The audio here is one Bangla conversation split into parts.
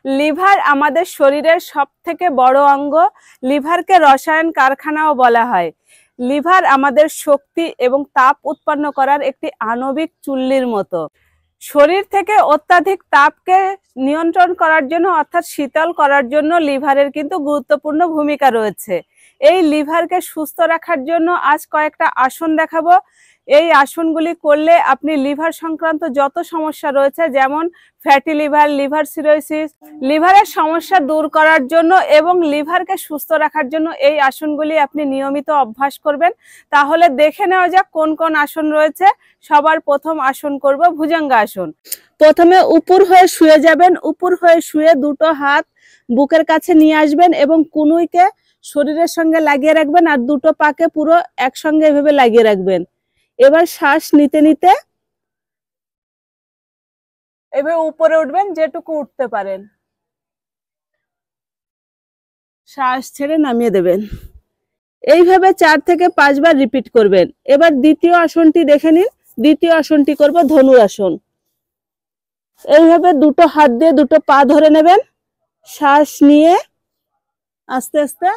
লিভার আমাদের শরীরের সবথেকে বড় অঙ্গ। লিভারকে রসায়ন কারখানাও বলা হয়। লিভার আমাদের শক্তি এবং তাপ উৎপন্ন করার একটি আণবিক চুল্লির মতো। শরীর থেকে অত্যাধিক তাপকে নিয়ন্ত্রণ করার জন্য অর্থাৎ শীতল করার জন্য লিভারের কিন্তু গুরুত্বপূর্ণ ভূমিকা রয়েছে। এই লিভারকে সুস্থ রাখার জন্য আজ কয়েকটা আসন দেখাবো। এই আসনগুলি করলে আপনি লিভার সংক্রান্ত যত সমস্যা রয়েছে, যেমন ফ্যাটি লিভার, লিভার সিরোসিস, লিভারের সমস্যা দূর করার জন্য এবং লিভারকে সুস্থ রাখার জন্য এই আসনগুলি আপনি নিয়মিত অভ্যাস করবেন। তাহলে দেখে নেওয়া যাক কোন কোন আসন রয়েছে। সবার প্রথম আসন করব ভুজঙ্গ আসন। প্রথমে উপর হয়ে শুয়ে যাবেন। উপর হয়ে শুয়ে দুটো হাত বুকের কাছে নিয়ে আসবেন এবং কনুইকে শরীরের সঙ্গে লাগিয়ে রাখবেন আর দুটো পাকে পুরো একসঙ্গে এভাবে লাগিয়ে রাখবেন। এবার শ্বাস নিতে নিতে এভাবে উপরে উঠবেন যেটুকু উঠতে পারেন। শ্বাস ছেড়ে নামিয়ে দেবেন। এইভাবে 4 থেকে 5 বার রিপিট করবেন। এবার দ্বিতীয় আসনটি দেখে নিন। দ্বিতীয় আসনটি করব ধনুরাসন। এইভাবে দুটো হাত দিয়ে দুটো পা ধরে নেবেন। শ্বাস নিয়ে আস্তে আস্তে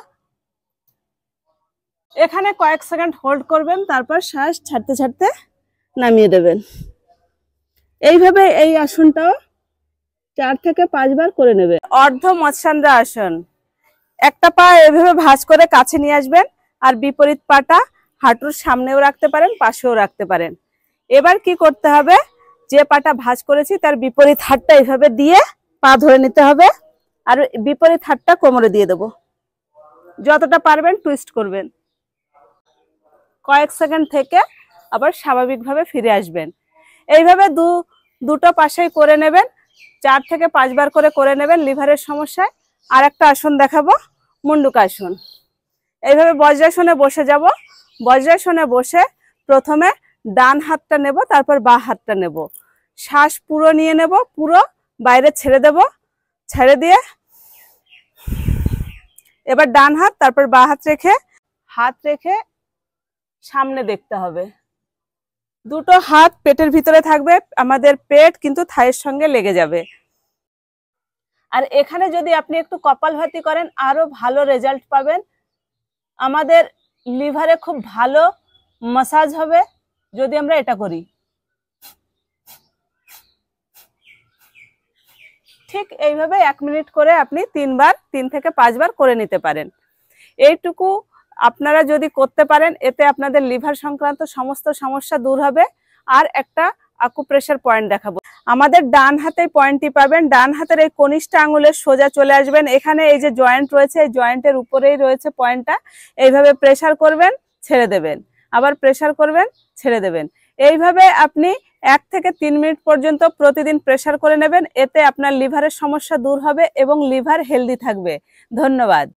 এখানে কয়েক সেকেন্ড হোল্ড করবেন, তারপর শ্বাস ছাড়তে ছাড়তে নামিয়ে দেবেন। এইভাবে এই আসনটাও 4 থেকে 5 বার করে নেবেন। অর্ধ মৎস্যান্দ্র আসন। একটা পা এভাবে ভাঁজ করে কাছে নিয়ে আসবেন আর বিপরীত পাটা হাঁটুর সামনেও রাখতে পারেন, পাশেও রাখতে পারেন। এবার কি করতে হবে, যে পাটা ভাঁজ করেছি তার বিপরীত হাতটা এইভাবে দিয়ে পা ধরে নিতে হবে আর বিপরীত হাতটা কোমরে দিয়ে দেব। যতটা পারবেন টুইস্ট করবেন। কয়েক সেকেন্ড থেকে আবার স্বাভাবিকভাবে ফিরে আসবেন। এইভাবে দুটো পাশেই করে নেবেন। 4 থেকে 5 বার করে নেবেন লিভারের সমস্যায়। আর একটা আসন দেখাবো, মুন্ডুক আসন। এইভাবে বজ্রাসনে বসে যাব। বজ্রাসনে বসে প্রথমে ডান হাতটা নেব, তারপর বাঁ হাতটা নেব। শ্বাস পুরো নিয়ে নেব, পুরো বাইরে ছেড়ে দেব। ছেড়ে দিয়ে এবার ডান হাত, তারপর বাঁ হাত রেখে সামনে দেখতে হবে। দুটো হাত পেটের ভিতরে থাকবে, আমাদের পেট কিন্তু থাইয়ের সঙ্গে লেগে যাবে। আর এখানে যদি আপনি একটু কপালভাতি করেন আরো ভালো রেজাল্ট পাবেন। আমাদের লিভারে খুব ভালো মাসাজ হবে যদি আমরা এটা করি। ঠিক এইভাবে 1 মিনিট করে আপনি 3 থেকে 5 বার করে নিতে পারেন। এইটুকু আপনারা যদি করতে পারেন, এতে আপনাদের লিভার সংক্রান্ত সমস্ত সমস্যা দূর হবে। আর একটা আকুপ্রেশার পয়েন্ট দেখাবো। আমাদের ডান হাতে পয়েন্টটি পাবেন। ডান হাতের এই কনিষ্ঠ আঙুলের সোজা চলে আসবেন। এখানে এই যে জয়েন্ট রয়েছে, এই জয়েন্টের উপরেই রয়েছে পয়েন্টটা। এইভাবে প্রেসার করবেন, ছেড়ে দেবেন, আবার প্রেসার করবেন, ছেড়ে দেবেন। এইভাবে আপনি 1 থেকে 3 মিনিট পর্যন্ত প্রতিদিন প্রেসার করে নেবেন। এতে আপনার লিভারের সমস্যা দূর হবে এবং লিভার হেলদি থাকবে। ধন্যবাদ।